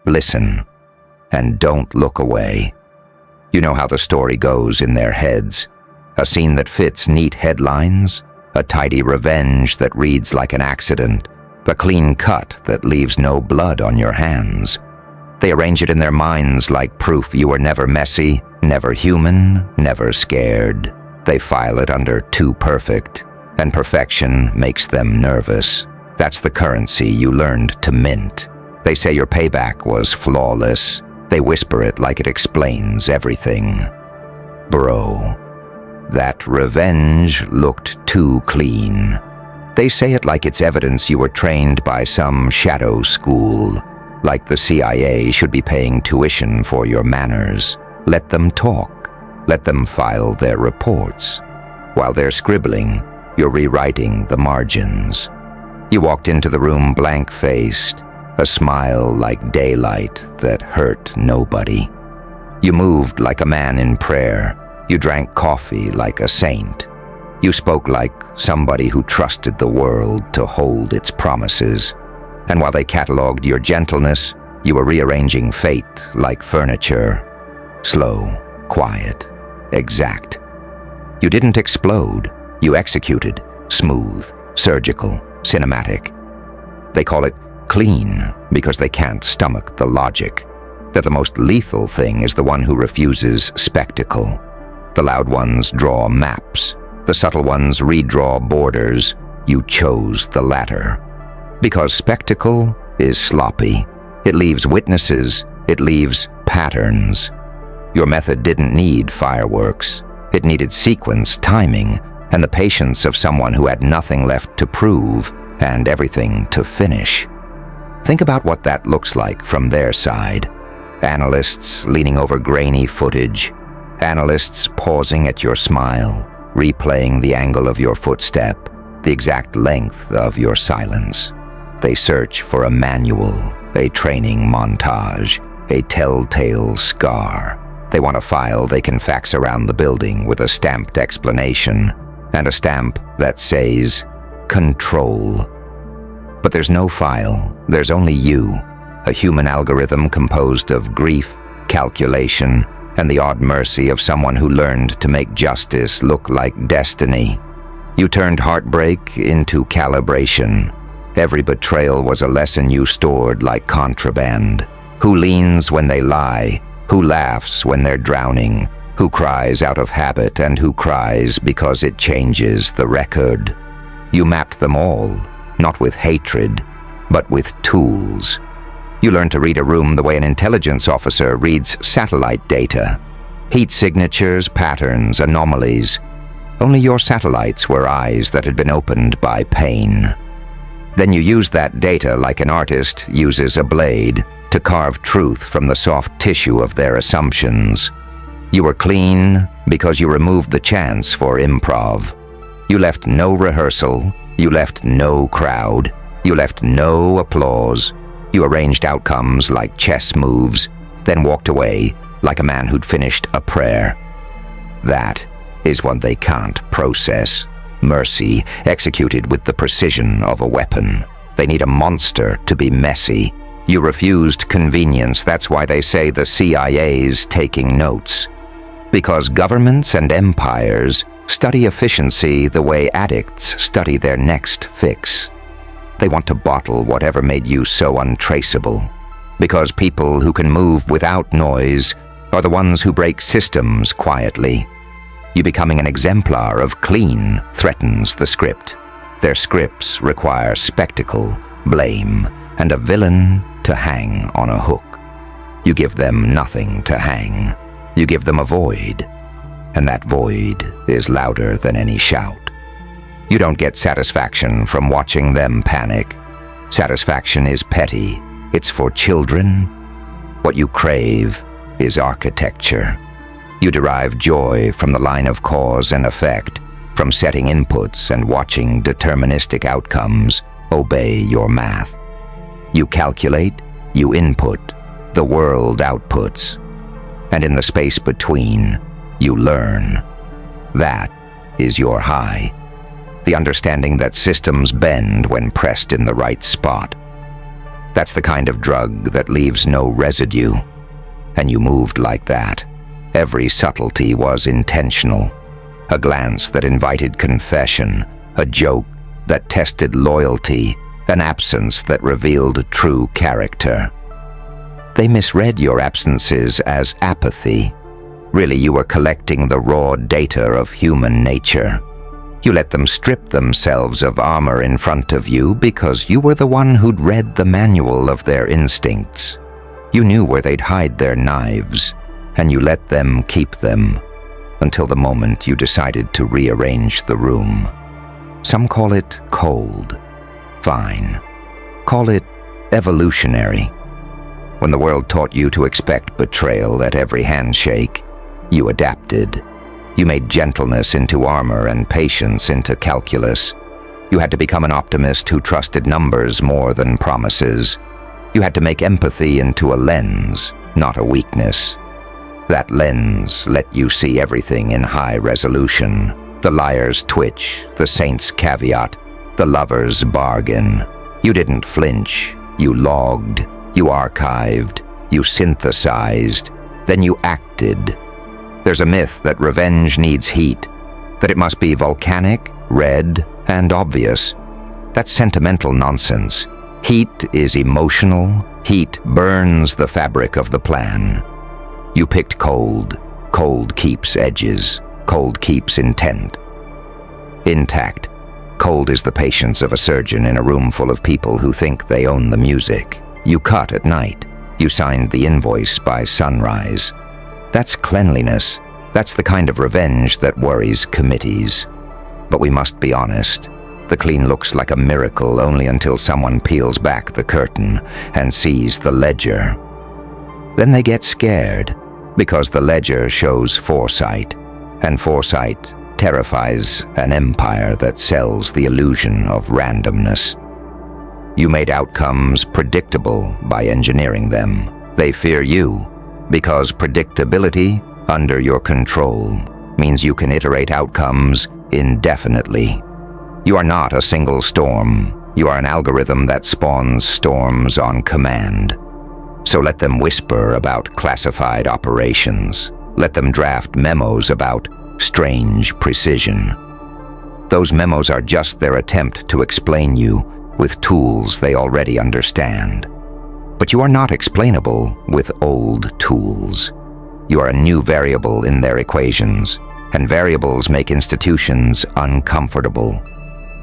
listen, and don't look away. You know how the story goes in their heads. A scene that fits neat headlines, a tidy revenge that reads like an accident, a clean cut that leaves no blood on your hands. They arrange it in their minds like proof you were never messy, never human, never scared. They file it under too perfect, and perfection makes them nervous. That's the currency you learned to mint. They say your payback was flawless. They whisper it like it explains everything. Bro, that revenge looked too clean. They say it like it's evidence you were trained by some shadow school, like the CIA should be paying tuition for your manners. Let them talk. Let them file their reports. While they're scribbling, you're rewriting the margins. You walked into the room blank-faced, a smile like daylight that hurt nobody. You moved like a man in prayer. You drank coffee like a saint. You spoke like somebody who trusted the world to hold its promises. And while they catalogued your gentleness, you were rearranging fate like furniture. Slow, quiet, exact. You didn't explode. You executed. Smooth, surgical, cinematic. They call it clean because they can't stomach the logic. That the most lethal thing is the one who refuses spectacle. The loud ones draw maps. The subtle ones redraw borders. You chose the latter. Because spectacle is sloppy. It leaves witnesses. It leaves patterns. Your method didn't need fireworks. It needed sequence, timing, and the patience of someone who had nothing left to prove and everything to finish. Think about what that looks like from their side. Analysts leaning over grainy footage. Analysts pausing at your smile, replaying the angle of your footstep, the exact length of your silence. They search for a manual, a training montage, a telltale scar. They want a file they can fax around the building with a stamped explanation, and a stamp that says, control. But there's no file, there's only you, a human algorithm composed of grief, calculation, and the odd mercy of someone who learned to make justice look like destiny. You turned heartbreak into calibration. Every betrayal was a lesson you stored like contraband. Who leans when they lie? Who laughs when they're drowning? Who cries out of habit and who cries because it changes the record? You mapped them all, not with hatred, but with tools. You learned to read a room the way an intelligence officer reads satellite data. Heat signatures, patterns, anomalies. Only your satellites were eyes that had been opened by pain. Then you used that data like an artist uses a blade to carve truth from the soft tissue of their assumptions. You were clean because you removed the chance for improv. You left no rehearsal. You left no crowd. You left no applause. You arranged outcomes like chess moves, then walked away like a man who'd finished a prayer. That is what they can't process. Mercy executed with the precision of a weapon. They need a monster to be messy. You refused convenience. That's why they say the CIA's taking notes. Because governments and empires study efficiency the way addicts study their next fix. They want to bottle whatever made you so untraceable. Because people who can move without noise are the ones who break systems quietly. You becoming an exemplar of clean threatens the script. Their scripts require spectacle, blame, and a villain to hang on a hook. You give them nothing to hang. You give them a void, and that void is louder than any shout. You don't get satisfaction from watching them panic. Satisfaction is petty. It's for children. What you crave is architecture. You derive joy from the line of cause and effect, from setting inputs and watching deterministic outcomes obey your math. You calculate, you input, the world outputs. And in the space between, you learn. That is your high. The understanding that systems bend when pressed in the right spot. That's the kind of drug that leaves no residue. And you moved like that. Every subtlety was intentional. A glance that invited confession, a joke that tested loyalty, an absence that revealed true character. They misread your absences as apathy. Really, you were collecting the raw data of human nature. You let them strip themselves of armor in front of you because you were the one who'd read the manual of their instincts. You knew where they'd hide their knives, and you let them keep them, until the moment you decided to rearrange the room. Some call it cold. Fine. Call it evolutionary. When the world taught you to expect betrayal at every handshake, you adapted. You made gentleness into armor and patience into calculus. You had to become an optimist who trusted numbers more than promises. You had to make empathy into a lens, not a weakness. That lens let you see everything in high resolution. The liar's twitch, the saint's caveat, the lover's bargain. You didn't flinch. You logged. You archived. You synthesized. Then you acted. There's a myth that revenge needs heat, that it must be volcanic, red, and obvious. That's sentimental nonsense. Heat is emotional. Heat burns the fabric of the plan. You picked cold. Cold keeps edges. Cold keeps intent. Intact. Cold is the patience of a surgeon in a room full of people who think they own the music. You cut at night. You signed the invoice by sunrise. That's cleanliness. That's the kind of revenge that worries committees. But we must be honest. The clean looks like a miracle only until someone peels back the curtain and sees the ledger. Then they get scared, because the ledger shows foresight, and foresight terrifies an empire that sells the illusion of randomness. You made outcomes predictable by engineering them. They fear you, because predictability under your control means you can iterate outcomes indefinitely. You are not a single storm. You are an algorithm that spawns storms on command. So let them whisper about classified operations. Let them draft memos about strange precision. Those memos are just their attempt to explain you with tools they already understand. But you are not explainable with old tools. You are a new variable in their equations, and variables make institutions uncomfortable.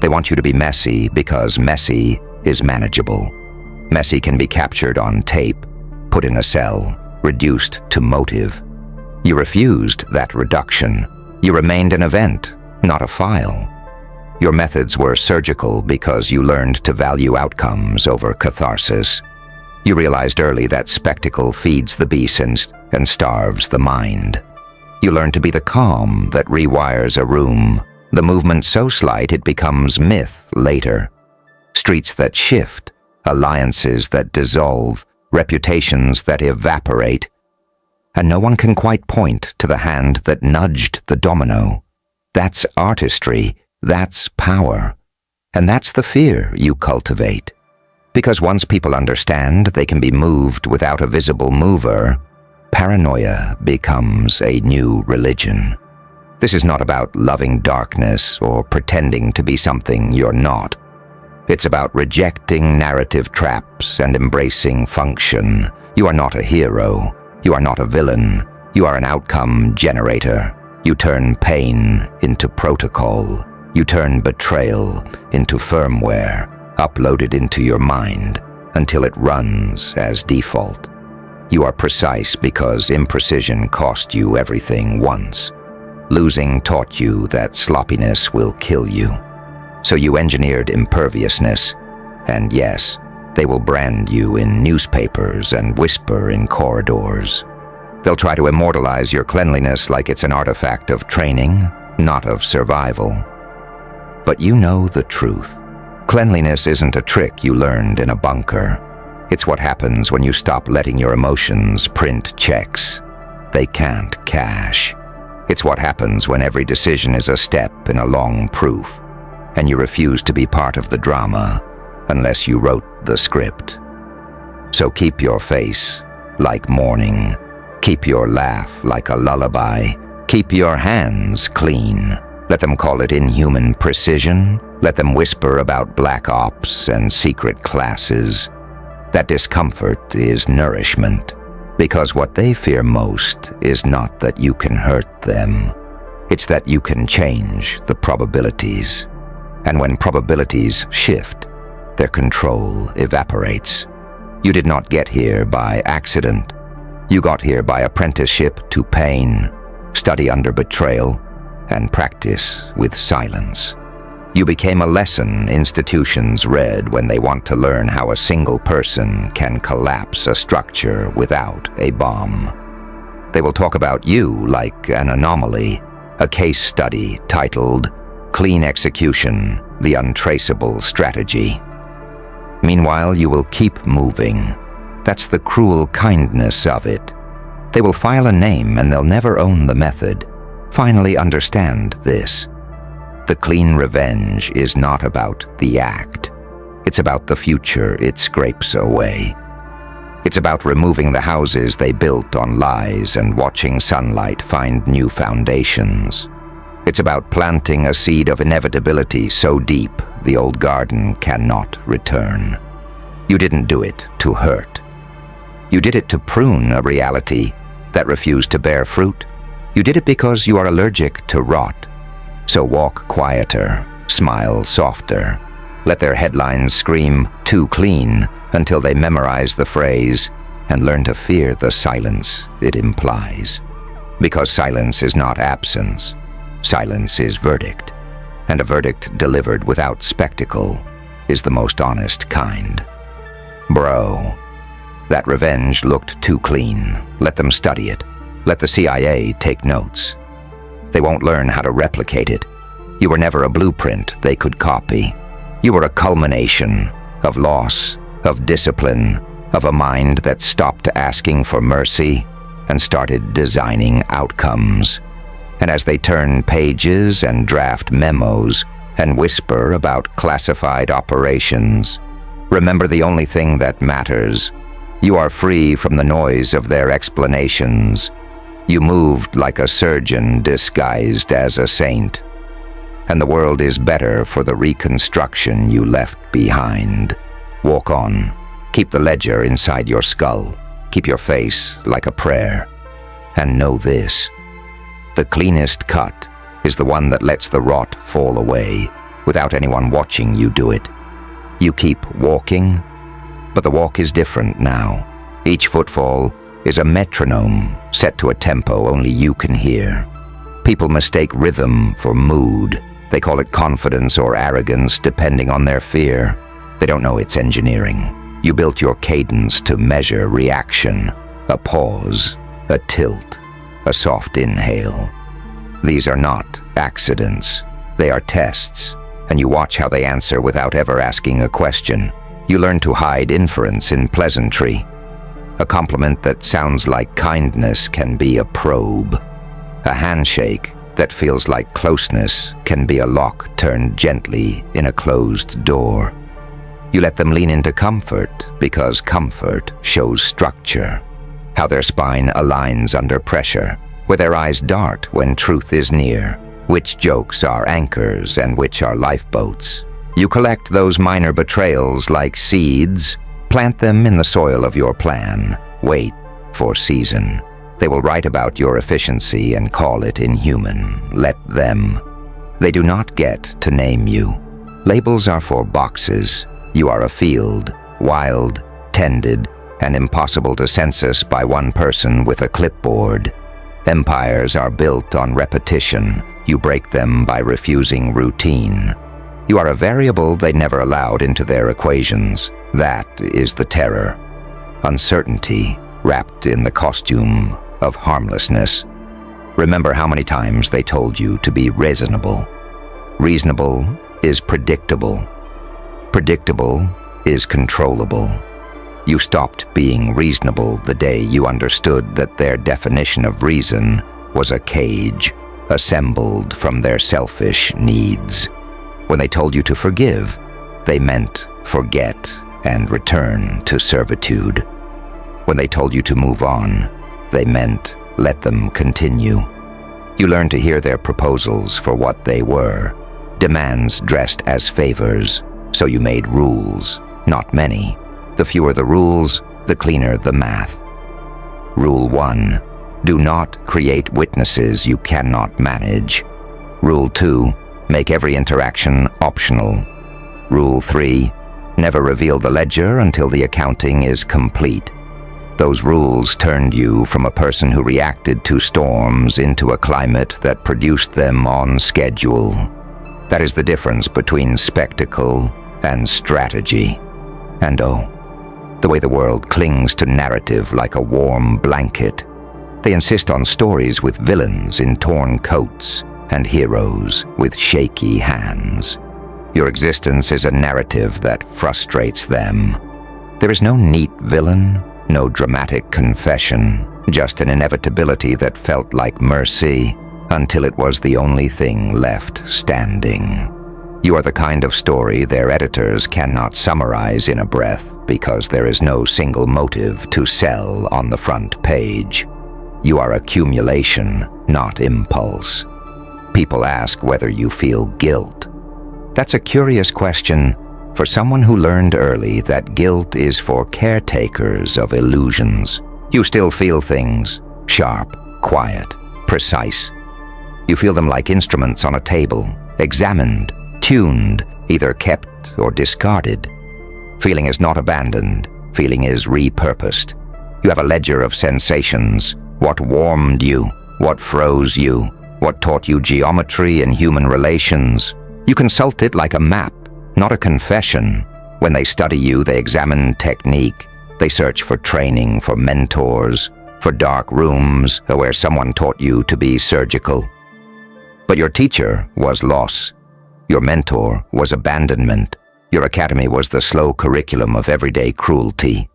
They want you to be messy because messy is manageable. Messy can be captured on tape, put in a cell, reduced to motive. You refused that reduction. You remained an event, not a file. Your methods were surgical because you learned to value outcomes over catharsis. You realized early that spectacle feeds the beast and starves the mind. You learned to be the calm that rewires a room, the movement so slight it becomes myth later. Streets that shift, alliances that dissolve, reputations that evaporate. And no one can quite point to the hand that nudged the domino. That's artistry, that's power. And that's the fear you cultivate. Because once people understand they can be moved without a visible mover, paranoia becomes a new religion. This is not about loving darkness or pretending to be something you're not. It's about rejecting narrative traps and embracing function. You are not a hero. You are not a villain. You are an outcome generator. You turn pain into protocol. You turn betrayal into firmware, uploaded into your mind until it runs as default. You are precise because imprecision cost you everything once. Losing taught you that sloppiness will kill you. So you engineered imperviousness, and yes, they will brand you in newspapers and whisper in corridors. They'll try to immortalize your cleanliness like it's an artifact of training, not of survival. But you know the truth. Cleanliness isn't a trick you learned in a bunker. It's what happens when you stop letting your emotions print checks. They can't cash. It's what happens when every decision is a step in a long proof, and you refuse to be part of the drama unless you wrote the script. So keep your face like morning. Keep your laugh like a lullaby. Keep your hands clean. Let them call it inhuman precision. Let them whisper about black ops and secret classes. That discomfort is nourishment, because what they fear most is not that you can hurt them. It's that you can change the probabilities. And when probabilities shift, their control evaporates. You did not get here by accident. You got here by apprenticeship to pain, study under betrayal, and practice with silence. You became a lesson institutions read when they want to learn how a single person can collapse a structure without a bomb. They will talk about you like an anomaly, a case study titled Clean Execution, the Untraceable Strategy. Meanwhile, you will keep moving. That's the cruel kindness of it. They will file a name and they'll never own the method. Finally understand this. The clean revenge is not about the act. It's about the future it scrapes away. It's about removing the houses they built on lies and watching sunlight find new foundations. It's about planting a seed of inevitability so deep the old garden cannot return. You didn't do it to hurt. You did it to prune a reality that refused to bear fruit. You did it because you are allergic to rot. So walk quieter, smile softer. Let their headlines scream, "Too clean," until they memorize the phrase and learn to fear the silence it implies. Because silence is not absence. Silence is verdict. And a verdict delivered without spectacle is the most honest kind. Bro, that revenge looked too clean. Let them study it. Let the CIA take notes. They won't learn how to replicate it. You were never a blueprint they could copy. You were a culmination of loss, of discipline, of a mind that stopped asking for mercy and started designing outcomes. And as they turn pages and draft memos and whisper about classified operations, remember the only thing that matters. You are free from the noise of their explanations. You moved like a surgeon disguised as a saint. And the world is better for the reconstruction you left behind. Walk on. Keep the ledger inside your skull. Keep your face like a prayer. And know this. The cleanest cut is the one that lets the rot fall away without anyone watching you do it. You keep walking, but the walk is different now. Each footfall is a metronome set to a tempo only you can hear. People mistake rhythm for mood. They call it confidence or arrogance depending on their fear. They don't know it's engineering. You built your cadence to measure reaction, a pause, a tilt, a soft inhale. These are not accidents. They are tests, and you watch how they answer without ever asking a question. You learn to hide inference in pleasantry. A compliment that sounds like kindness can be a probe. A handshake that feels like closeness can be a lock turned gently in a closed door. You let them lean into comfort because comfort shows structure. How their spine aligns under pressure, where their eyes dart when truth is near, which jokes are anchors and which are lifeboats. You collect those minor betrayals like seeds, plant them in the soil of your plan, wait for season. They will write about your efficiency and call it inhuman. Let them. They do not get to name you. Labels are for boxes. You are a field, wild, tended, and impossible to census by one person with a clipboard. Empires are built on repetition. You break them by refusing routine. You are a variable they never allowed into their equations. That is the terror. Uncertainty, wrapped in the costume of harmlessness. Remember how many times they told you to be reasonable. Reasonable is predictable. Predictable is controllable. You stopped being reasonable the day you understood that their definition of reason was a cage assembled from their selfish needs. When they told you to forgive, they meant forget and return to servitude. When they told you to move on, they meant let them continue. You learned to hear their proposals for what they were, demands dressed as favors, so you made rules, not many. The fewer the rules, the cleaner the math. Rule 1. Do not create witnesses you cannot manage. Rule 2. Make every interaction optional. Rule 3. Never reveal the ledger until the accounting is complete. Those rules turned you from a person who reacted to storms into a climate that produced them on schedule. That is the difference between spectacle and strategy. And the way the world clings to narrative like a warm blanket. They insist on stories with villains in torn coats and heroes with shaky hands. Your existence is a narrative that frustrates them. There is no neat villain, no dramatic confession, just an inevitability that felt like mercy until it was the only thing left standing. You are the kind of story their editors cannot summarize in a breath because there is no single motive to sell on the front page. You are accumulation, not impulse. People ask whether you feel guilt. That's a curious question for someone who learned early that guilt is for caretakers of illusions. You still feel things, sharp, quiet, precise. You feel them like instruments on a table, examined, tuned, either kept or discarded. Feeling is not abandoned, feeling is repurposed. You have a ledger of sensations, what warmed you, what froze you, what taught you geometry and human relations. You consult it like a map, not a confession. When they study you, they examine technique. They search for training, for mentors, for dark rooms where someone taught you to be surgical. But your teacher was loss. Your mentor was abandonment. Your academy was the slow curriculum of everyday cruelty.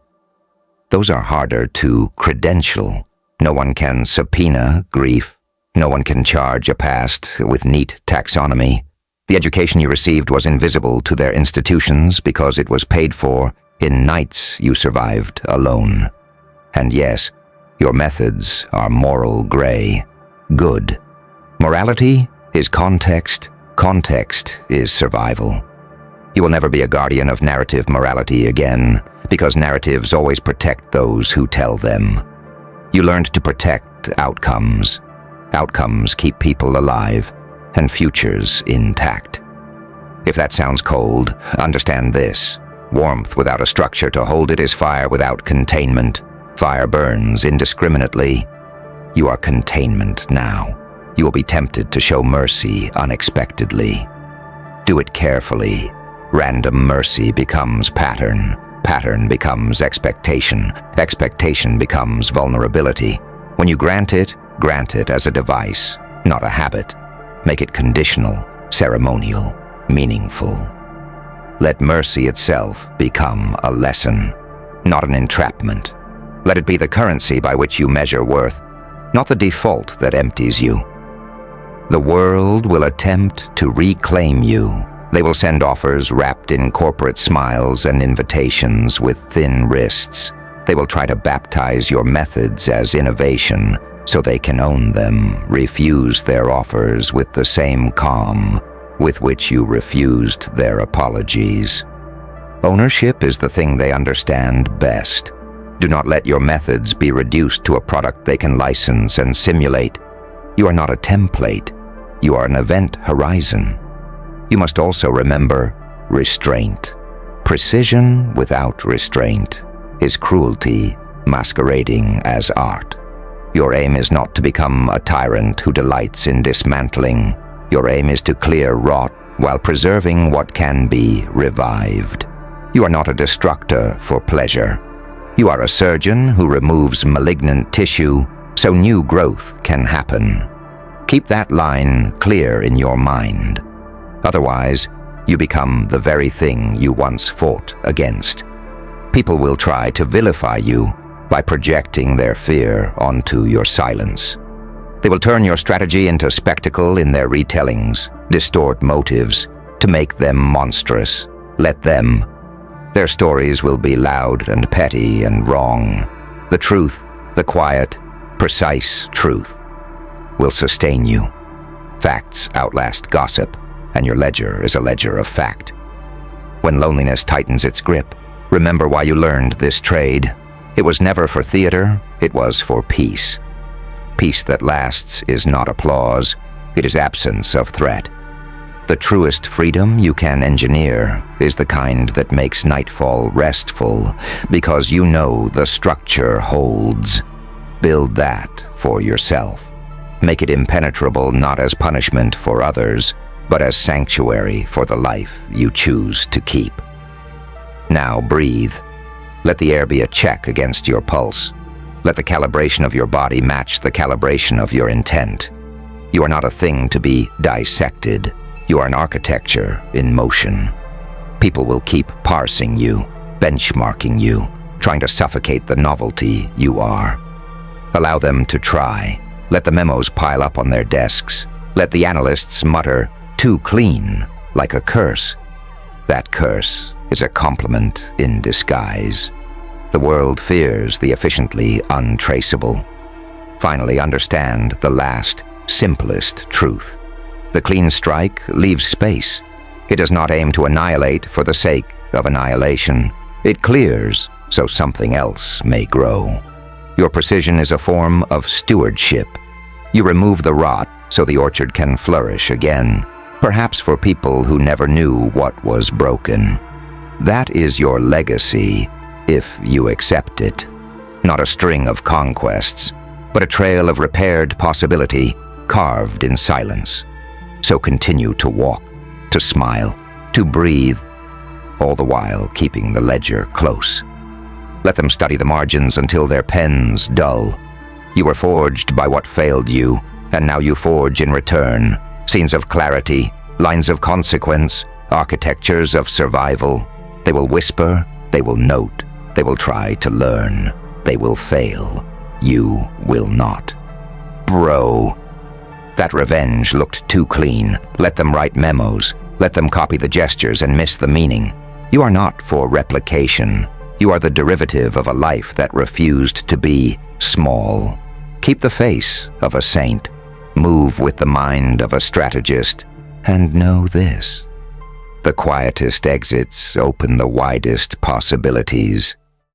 Those are harder to credential. No one can subpoena grief. No one can charge a past with neat taxonomy. The education you received was invisible to their institutions because it was paid for in nights you survived alone. And yes, your methods are moral gray. Good. Morality is context. Context is survival. You will never be a guardian of narrative morality again, because narratives always protect those who tell them. You learned to protect outcomes. Outcomes keep people alive and futures intact. If that sounds cold, understand this. Warmth without a structure to hold it is fire without containment. Fire burns indiscriminately. You are containment now. You will be tempted to show mercy unexpectedly. Do it carefully. Random mercy becomes pattern. Pattern becomes expectation. Expectation becomes vulnerability. When you grant it as a device, not a habit. Make it conditional, ceremonial, meaningful. Let mercy itself become a lesson, not an entrapment. Let it be the currency by which you measure worth, not the default that empties you. The world will attempt to reclaim you. They will send offers wrapped in corporate smiles and invitations with thin wrists. They will try to baptize your methods as innovation so they can own them, refuse their offers with the same calm with which you refused their apologies. Ownership is the thing they understand best. Do not let your methods be reduced to a product they can license and simulate. You are not a template. You are an event horizon. You must also remember restraint. Precision without restraint is cruelty masquerading as art. Your aim is not to become a tyrant who delights in dismantling. Your aim is to clear rot while preserving what can be revived. You are not a destructor for pleasure. You are a surgeon who removes malignant tissue so new growth can happen. Keep that line clear in your mind. Otherwise, you become the very thing you once fought against. People will try to vilify you by projecting their fear onto your silence. They will turn your strategy into spectacle in their retellings, distort motives, to make them monstrous. Let them. Their stories will be loud and petty and wrong. The truth, the quiet, precise truth, will sustain you. Facts outlast gossip, and your ledger is a ledger of fact. When loneliness tightens its grip, remember why you learned this trade. It was never for theater, it was for peace. Peace that lasts is not applause, it is absence of threat. The truest freedom you can engineer is the kind that makes nightfall restful, because you know the structure holds. Build that for yourself. Make it impenetrable not as punishment for others, but as sanctuary for the life you choose to keep. Now breathe. Let the air be a check against your pulse. Let the calibration of your body match the calibration of your intent. You are not a thing to be dissected. You are an architecture in motion. People will keep parsing you, benchmarking you, trying to suffocate the novelty you are. Allow them to try. Let the memos pile up on their desks. Let the analysts mutter, "Too clean," like a curse. That curse is a compliment in disguise. The world fears the efficiently untraceable. Finally, understand the last, simplest truth. The clean strike leaves space. It does not aim to annihilate for the sake of annihilation. It clears so something else may grow. Your precision is a form of stewardship. You remove the rot so the orchard can flourish again, perhaps for people who never knew what was broken. That is your legacy, if you accept it. Not a string of conquests, but a trail of repaired possibility carved in silence. So continue to walk, to smile, to breathe, all the while keeping the ledger close. Let them study the margins until their pens dull. You were forged by what failed you, and now you forge in return. Scenes of clarity, lines of consequence, architectures of survival. They will whisper, they will note, they will try to learn. They will fail. You will not. Bro. That revenge looked too clean. Let them write memos. Let them copy the gestures and miss the meaning. You are not for replication. You are the derivative of a life that refused to be small. Keep the face of a saint. Move with the mind of a strategist. And know this: the quietest exits open the widest possibilities.